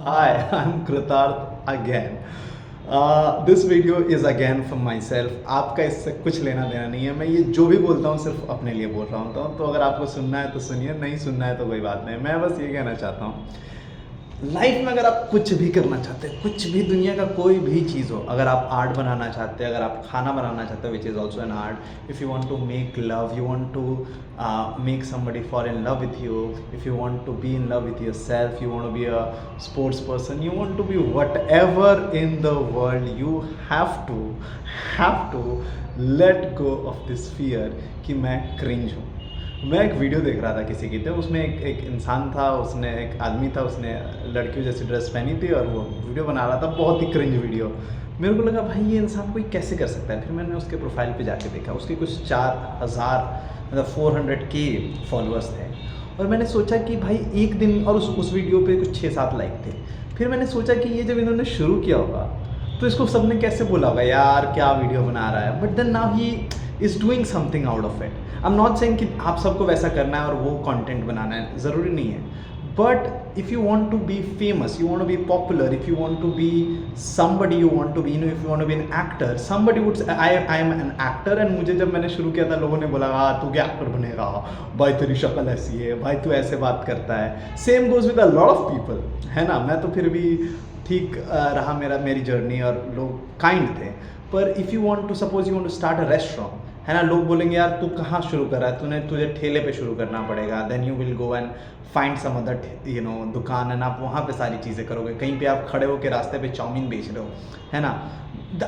Hi, I'm Kritarth again. This video is again from myself. आपका इससे कुछ लेना देना नहीं है. मैं ये जो भी बोलता हूँ सिर्फ अपने लिए बोल रहा हूँ. तो अगर आपको सुनना है तो सुनिए, नहीं सुनना है तो कोई बात नहीं. मैं बस ये कहना चाहता हूँ, लाइफ में अगर आप कुछ भी करना चाहते हैं, कुछ भी दुनिया का कोई भी चीज़ हो, अगर आप आर्ट बनाना चाहते हैं, अगर आप खाना बनाना चाहते हो, which is also an art, if you want to make love, you want to make somebody for in love with you, if you want to be in love with yourself, you want to be a sports person, you want to be whatever in the world, you have to let go of this fear कि मैं cringe हूँ. मैं एक video देख रहा था किसी की, तो उसमें एक इंसान था, उसने एक आदमी था, उसने लड़कियों जैसी ड्रेस पहनी थी और वो वीडियो बना रहा था, बहुत ही क्रिंज वीडियो. मेरे को लगा भाई ये इंसान कोई कैसे कर सकता है. फिर मैंने उसके प्रोफाइल पे जाके देखा, उसके कुछ 4000 मतलब 400K फॉलोअर्स थे. और मैंने सोचा कि भाई एक दिन, और उस वीडियो पे कुछ 6-7 लाइक थे. फिर मैंने सोचा कि ये जब इन्होंने शुरू किया होगा तो इसको सबने कैसे बोला होगा यार क्या वीडियो बना रहा है. But then now he is doing something out of it. I am not saying कि आप सबको वैसा करना है और वो कंटेंट बनाना है, ज़रूरी नहीं है. But if you want to be famous, you want to be popular, if you want to be somebody, you want to be, if you want to be an actor, somebody would say I am an actor. and मुझे जब मैंने शुरू किया था लोगों ने बोला तू क्या एक्टर बनेगा भाई, तेरी शक्ल ऐसी है भाई, तू ऐसे बात करता है. Same goes with a lot of people, है ना. मैं तो फिर भी ठीक रहा, मेरी जर्नी, और लोग काइंड थे. पर if you want to, suppose you want to start a restaurant, है ना, लोग बोलेंगे यार तू कहाँ शुरू कर रहा है, तुझे ठेले पे शुरू करना पड़ेगा. Then you will go and find some other दुकान, एंड आप वहाँ पे सारी चीज़ें करोगे. कहीं पे आप खड़े होकर रास्ते पे चाउमीन बेच रहे हो, है ना,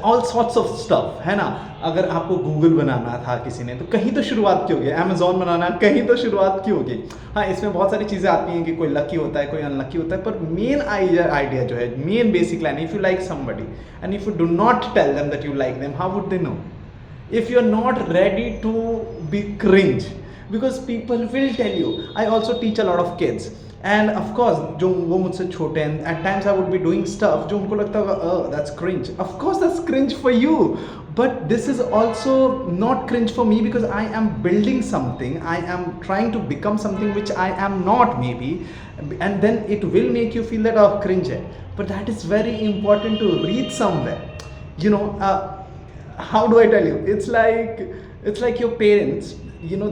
ऑल सॉर्ट्स ऑफ स्टफ, है ना. अगर आपको गूगल बनाना था किसी ने, तो कहीं तो शुरुआत की होगी. अमेजोन बनाना, कहीं तो शुरुआत की होगी. हाँ, इसमें बहुत सारी चीज़ें आती हैं कि कोई लकी होता है, कोई अनलकी होता है. पर मेन आइडिया जो है, main basic line, if you like somebody and if you do not tell them that you like them, how would they know? If you're not ready to be cringe, because people will tell you. I also teach a lot of kids, and of course जो वो मुझसे छोटे हैं, at times I would be doing stuff जो उनको लगता होगा that's cringe. Of course that's cringe for you, but this is also not cringe for me, because I am building something, I am trying to become something which I am not, maybe, and then it will make you feel that cringe है. But that is very important to reach somewhere, you know. How do I tell you? It's like your parents,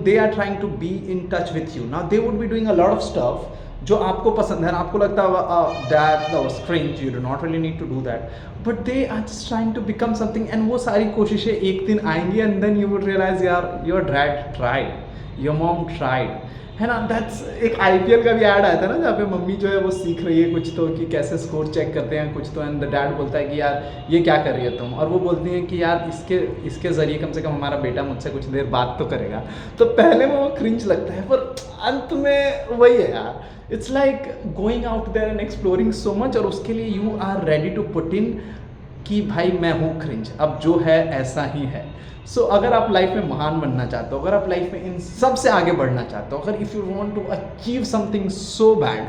they are trying to be in touch with you. Now they would be doing a lot of stuff जो आपको पसंद है, आपको लगता होगा that was cringe, you do not really need to do that, but they are just trying to become something. and वो सारी कोशिशें एक दिन आएंगी, and then you would realize यार your dad tried, your mom tried, है ना. That's एक IPL का भी ऐड आया था ना, जहाँ पे मम्मी जो है वो सीख रही है कुछ तो, कि कैसे स्कोर चेक करते हैं कुछ तो, एंड द डैड बोलता है कि यार ये क्या कर रही है तुम, और वो बोलती हैं कि यार इसके ज़रिए कम से कम हमारा बेटा मुझसे कुछ देर बात तो करेगा. तो पहले में वो क्रिंज लगता है, पर अंत में वही है यार. It's like going out there and exploring so much, और उसके लिए you are ready to put in कि भाई मैं हूँ क्रिंज, अब जो है ऐसा ही है. सो अगर आप लाइफ में महान बनना चाहते हो, अगर आप लाइफ में इन सब से आगे बढ़ना चाहते हो, अगर if you want to achieve something so bad,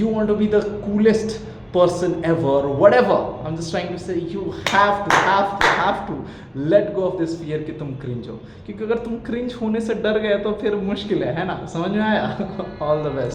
you want to be the coolest person ever, whatever, I'm just trying to say, you have to let go of this fear कि तुम cringe हो. क्योंकि अगर तुम cringe होने से डर गए तो फिर मुश्किल है ना. समझ में आया? All the best.